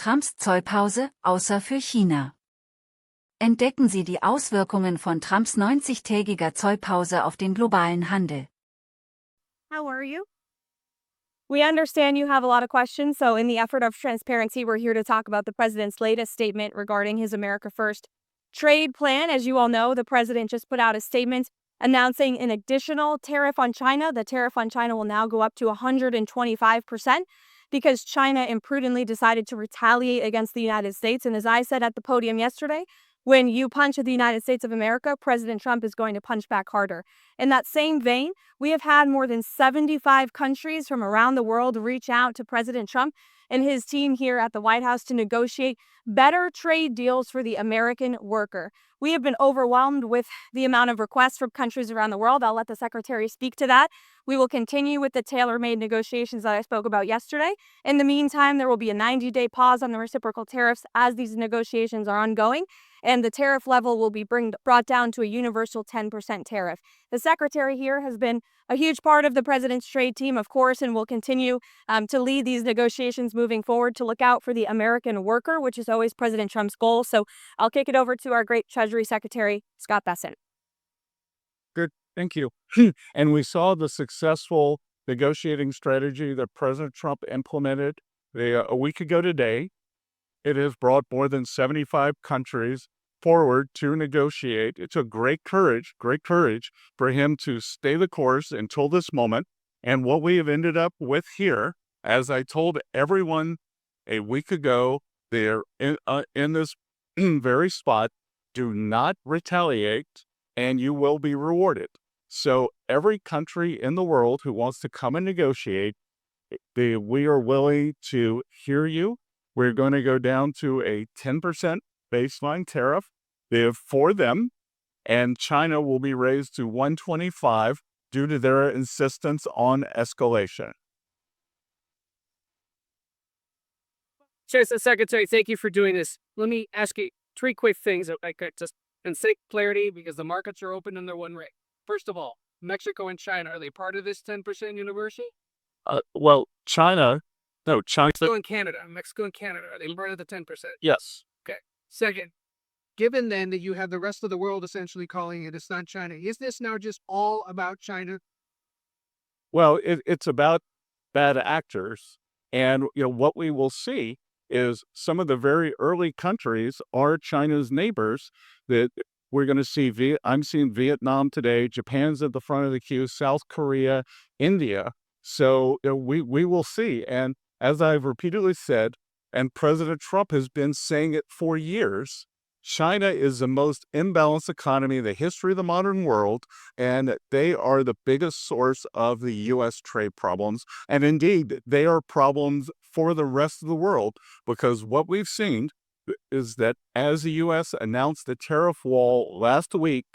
Trumps Zollpause, außer für China. Entdecken Sie die Auswirkungen von Trumps 90-tägiger Zollpause auf den globalen Handel. How are you? We understand you have a lot of questions, so in the effort of transparency, we're here to talk about the president's latest statement regarding his America First trade plan. As you all know, the president just put out a statement announcing an additional tariff on China. The tariff on China will now go up to 125% because China imprudently decided to retaliate against the United States. And as I said at the podium yesterday, when you punch at the United States of America, President Trump is going to punch back harder. In that same vein, we have had more than 75 countries from around the world reach out to President Trump and his team here at the White House to negotiate better trade deals for the American worker. We have been overwhelmed with the amount of requests from countries around the world. I'll let the secretary speak to that. We will continue with the tailor-made negotiations that I spoke about yesterday. In the meantime, there will be a 90-day pause on the reciprocal tariffs as these negotiations are ongoing, and the tariff level will be brought down to a universal 10% tariff. The secretary here has been a huge part of the president's trade team, of course, and will continue to lead these negotiations moving forward to look out for the American worker, which is always President Trump's goal. So I'll kick it over to our great Treasury Secretary, Scott Bessent. Good. Thank you. And we saw the successful negotiating strategy that President Trump implemented a week ago today. It has brought more than 75 countries forward to negotiate. It took great courage for him to stay the course until this moment. And what we have ended up with here, as I told everyone a week ago, they're in this very spot, do not retaliate and you will be rewarded. So every country in the world who wants to come and negotiate, we are willing to hear you. We're going to go down to a 10% baseline tariff for them, and China will be raised to 125 due to their insistence on escalation. Chancellor Secretary, thank you for doing this. Let me ask you three quick things, if I could, just in sake of clarity, because the markets are open and they're one rate. First of all, Mexico and China, are they part of this 10% university? China. Mexico and Canada, are they part of the 10%? Yes. Okay. Second, given then that you have the rest of the world essentially calling it's not China, is this now just all about China? Well, it's about bad actors. And what we will see is some of the very early countries are China's neighbors that we're going to see. I'm seeing Vietnam today. Japan's at the front of the queue. South Korea, India. So we will see. And as I've repeatedly said, and President Trump has been saying it for years, China is the most imbalanced economy in the history of the modern world, and they are the biggest source of the U.S. trade problems. And indeed, they are problems for the rest of the world, because what we've seen is that as the U.S. announced the tariff wall last week,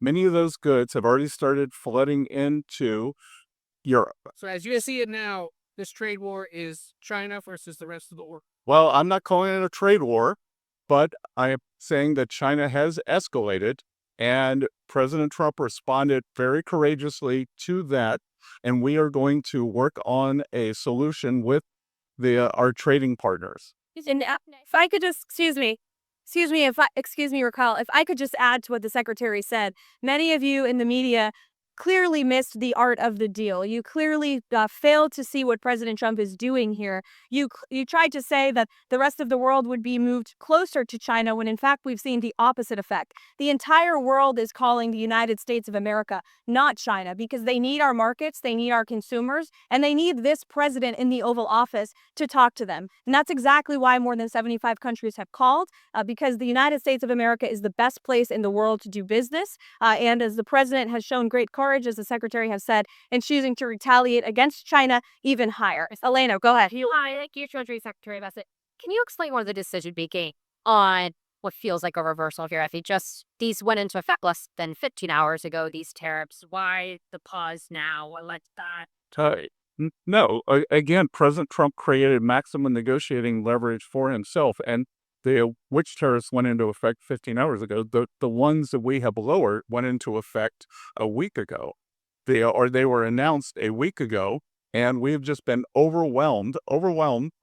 many of those goods have already started flooding into Europe. So as you see it now, this trade war is China versus the rest of the world. Well, I'm not calling it a trade war, but I am saying that China has escalated, and President Trump responded very courageously to that, and we are going to work on a solution with our trading partners. And if I could just, excuse me, Raquel, if I could just add to what the secretary said. Many of you in the media clearly missed the art of the deal. You clearly failed to see what President Trump is doing here. You tried to say that the rest of the world would be moved closer to China when in fact we've seen the opposite effect. The entire world is calling the United States of America, not China, because they need our markets, they need our consumers, and they need this president in the Oval Office to talk to them. And that's exactly why more than 75 countries have called, because the United States of America is the best place in the world to do business. And as the president has shown great courage, as the secretary has said, in choosing to retaliate against China even higher. Elena, go ahead. Hi, thank you, Treasury Secretary Bessent. Can you explain more of the decision making on what feels like a reversal here? If these went into effect less than 15 hours ago, these tariffs, why the pause now? What led to that? No, again, President Trump created maximum negotiating leverage for himself, and which tariffs went into effect 15 hours ago. The ones that we have lowered went into effect a week ago. They were announced a week ago, and we've just been overwhelmed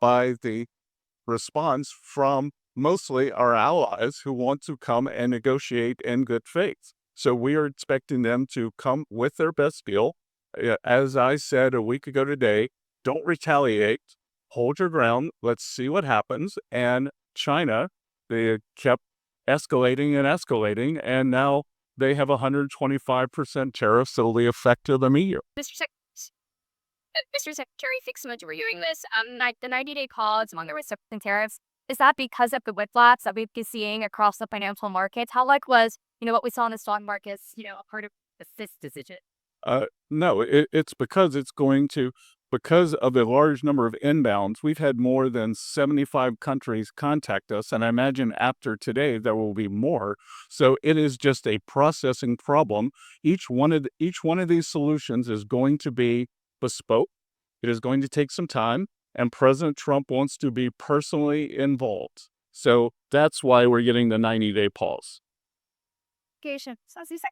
by the response from mostly our allies who want to come and negotiate in good faith. So we are expecting them to come with their best deal. As I said a week ago today, don't retaliate, hold your ground, let's see what happens. And China, they kept escalating, and now they have 125% tariffs that will be effective immediately. Mr. Secretary, thanks so much for doing this. The 90-day pause among the reciprocal tariffs, is that because of the whiplash that we've been seeing across the financial markets? How like was, what we saw in the stock markets, a part of this decision? No, it's because because of the large number of inbounds, we've had more than 75 countries contact us, and I imagine after today there will be more. So it is just a processing problem. Each one of these solutions is going to be bespoke. It is going to take some time, and President Trump wants to be personally involved. So that's why we're getting the 90-day pause. So as you said,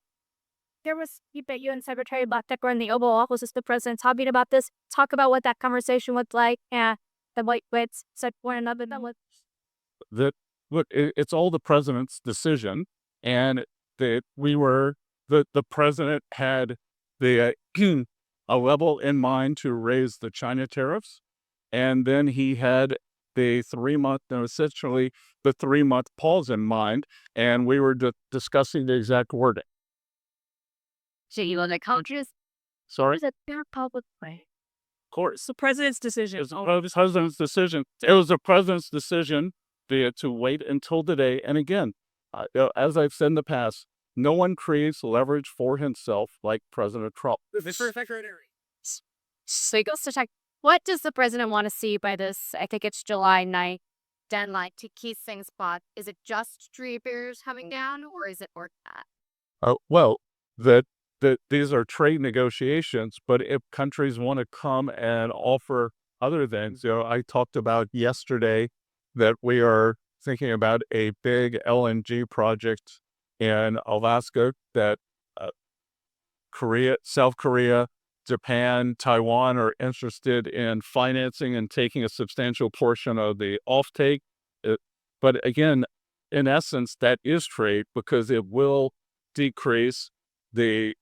there was debate you and Secretary Blackdecker were in the Oval Office as the president talking about this. Talk about what that conversation was like, and the white wits said one another. Look, it's all the president's decision, and the president had the a level in mind to raise the China tariffs, and then he had the 3-month pause in mind, and we were discussing the exact wording. So you want to countries? Sorry? Is it their public way? Of course. It's the president's decision. It was the president's decision. It was the president's decision to wait until today. And again, as I've said in the past, no one creates leverage for himself like President Trump. Mr. Secretary. So he goes to check. What does the president want to see by this? I think it's July 9th deadline to keep things spot. Is it just trade barriers coming down, or is it more than that? Well, these are trade negotiations, but if countries want to come and offer other things, I talked about yesterday that we are thinking about a big LNG project in Alaska that South Korea, Japan, Taiwan are interested in financing and taking a substantial portion of the offtake. But again, in essence, that is trade because it will decrease the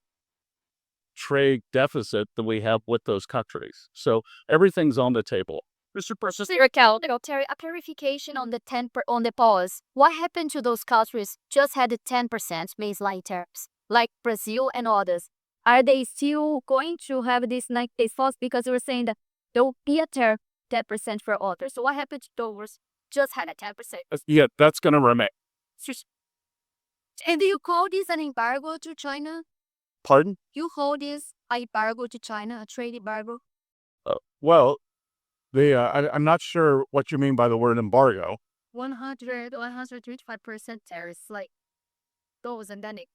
trade deficit that we have with those countries. So everything's on the table. Mr. President. Terry, a clarification on the pause. What happened to those countries just had the 10% baseline tariffs, like Brazil and others? Are they still going to have this 90-day pause because we're saying that there will be a tariff 10% for others? So what happened to those just had a 10%? Yeah, that's going to remain. And do you call this an embargo to China? Pardon? You hold this embargo to China, a trade embargo? Well, I'm not sure what you mean by the word embargo. 135% tariffs, like those, and then it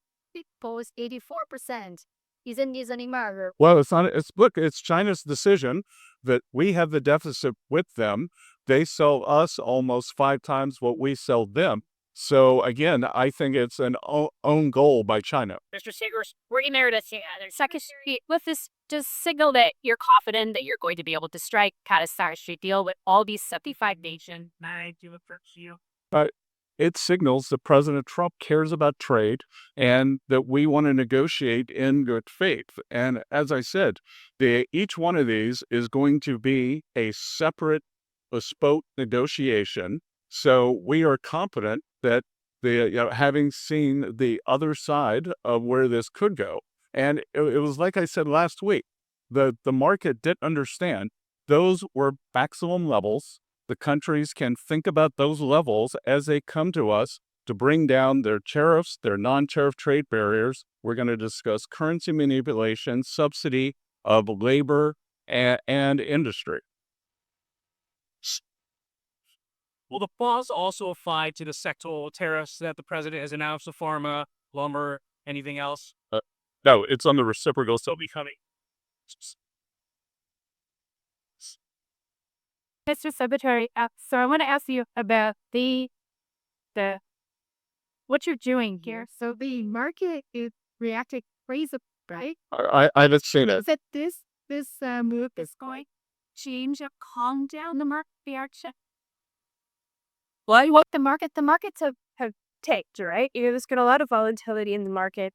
posed 84%. Isn't this an embargo? Well, it's China's decision that we have the deficit with them. They sell us almost 5 times what we sell them. So again, I think it's an own goal by China. Mr. Seegers, we're getting there together. Secretary, with this, just signal that you're confident that you're going to be able to strike kind of Star Street deal with all these 75 nations. It signals that President Trump cares about trade and that we want to negotiate in good faith. And as I said, each one of these is going to be a separate, bespoke negotiation. So we are confident that having seen the other side of where this could go, and it was like I said last week, the market didn't understand those were maximum levels. The countries can think about those levels as they come to us to bring down their tariffs, their non-tariff trade barriers. We're going to discuss currency manipulation, subsidy of labor and industry. Will the pause also apply to the sectoral tariffs that the president has announced for pharma, lumber, anything else? No, it's on the reciprocal, so becoming. Mr. Secretary, so I want to ask you about the what you're doing here. So the market is reacting crazy, right? I haven't seen it. That this move is going to change or calm down the market reaction? What the markets have tanked, right? There's been a lot of volatility in the market,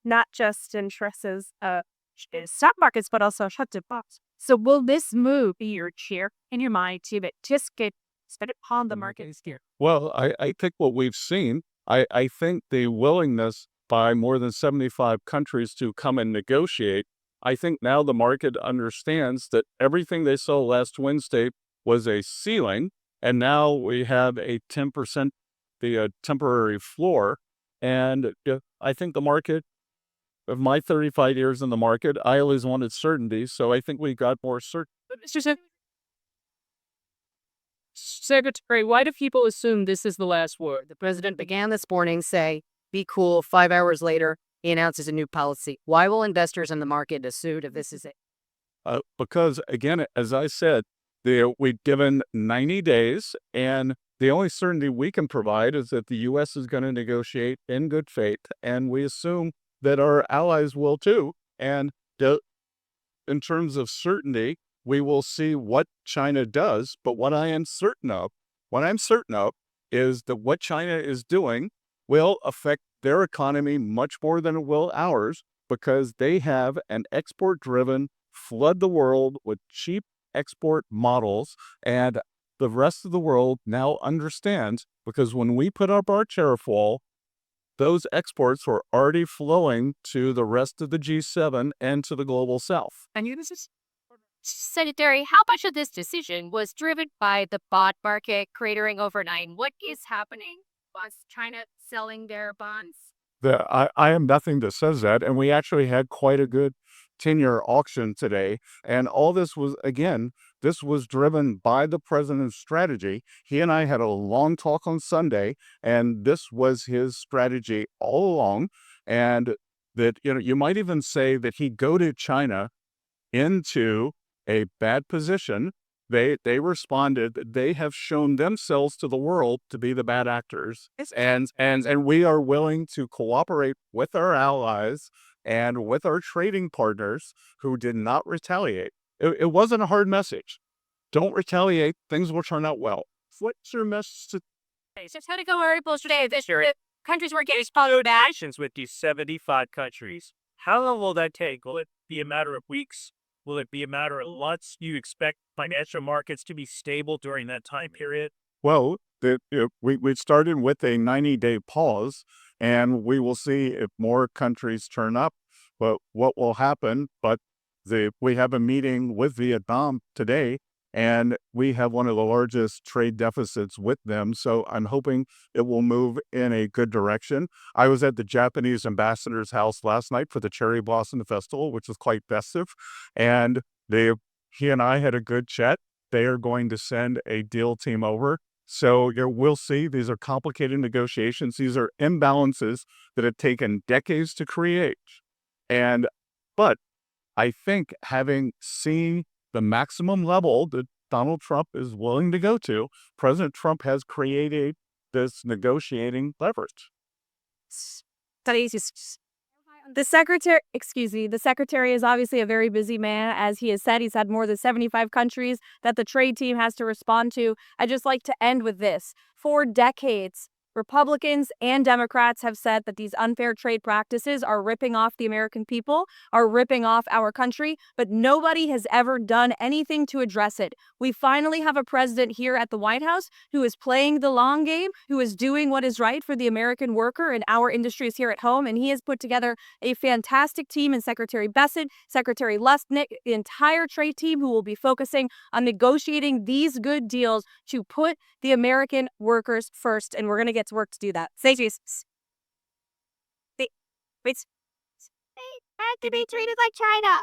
not just in stresses, in stock markets, but also shut to bonds. So will this move be your cheer in your mind to just get spend upon the markets here? Well, I think what we've seen, I think the willingness by more than 75 countries to come and negotiate, I think now the market understands that everything they saw last Wednesday was a ceiling, and now we have a 10%, the temporary floor. And I think the market, of my 35 years in the market, I always wanted certainty, so I think we got more certain. But Mr. Secretary, why do people assume this is the last word? The president began this morning say, be cool. 5 hours later, he announces a new policy. Why will investors in the market assume if this is it? Because, again, as I said, we've given 90 days, and the only certainty we can provide is that the U.S. is going to negotiate in good faith, and we assume that our allies will too. And in terms of certainty, we will see what China does. But what I'm certain of is that what China is doing will affect their economy much more than it will ours, because they have an export-driven, flood the world with cheap export models, and the rest of the world now understands, because when we put up our tariff wall, those exports were already flowing to the rest of the G7 and to the global south. And this is Secretary, how much of this decision was driven by the bond market cratering overnight? What is happening? Was China selling their bonds? I am nothing that says that, and we actually had quite a good 10-year auction today, and all this was, again, this was driven by the president's strategy. He and I had a long talk on Sunday, and this was his strategy all along, and that, you might even say that he goaded China into a bad position. They responded. They have shown themselves to the world to be the bad actors, and we are willing to cooperate with our allies and with our trading partners who did not retaliate. It wasn't a hard message. Don't retaliate. Things will turn out well. What's your message to? Just how to go very today this year. Countries were getting Followed actions with these 75 countries. How long will that take? Will it be a matter of weeks? Will it be a matter of months? Do you expect financial markets to be stable during that time period? Well, we started with a 90-day pause, and we will see if more countries turn up. But what will happen? But we have a meeting with Vietnam today, and we have one of the largest trade deficits with them. So I'm hoping it will move in a good direction. I was at the Japanese ambassador's house last night for the Cherry Blossom Festival, which was quite festive. And he and I had a good chat. They are going to send a deal team over. So we'll see. These are complicated negotiations. These are imbalances that have taken decades to create. But I think, having seen the maximum level that Donald Trump is willing to go to, President Trump has created this negotiating leverage. The secretary is obviously a very busy man. As he has said, he's had more than 75 countries that the trade team has to respond to. I'd just like to end with this. For decades, Republicans and Democrats have said that these unfair trade practices are ripping off the American people, are ripping off our country, but nobody has ever done anything to address it. We finally have a president here at the White House who is playing the long game, who is doing what is right for the American worker and our industries here at home, and he has put together a fantastic team in Secretary Bessent, Secretary Lustnick, the entire trade team who will be focusing on negotiating these good deals to put the American workers first, and we're going to get to work to do that. Say Jesus. They had to be treated like China.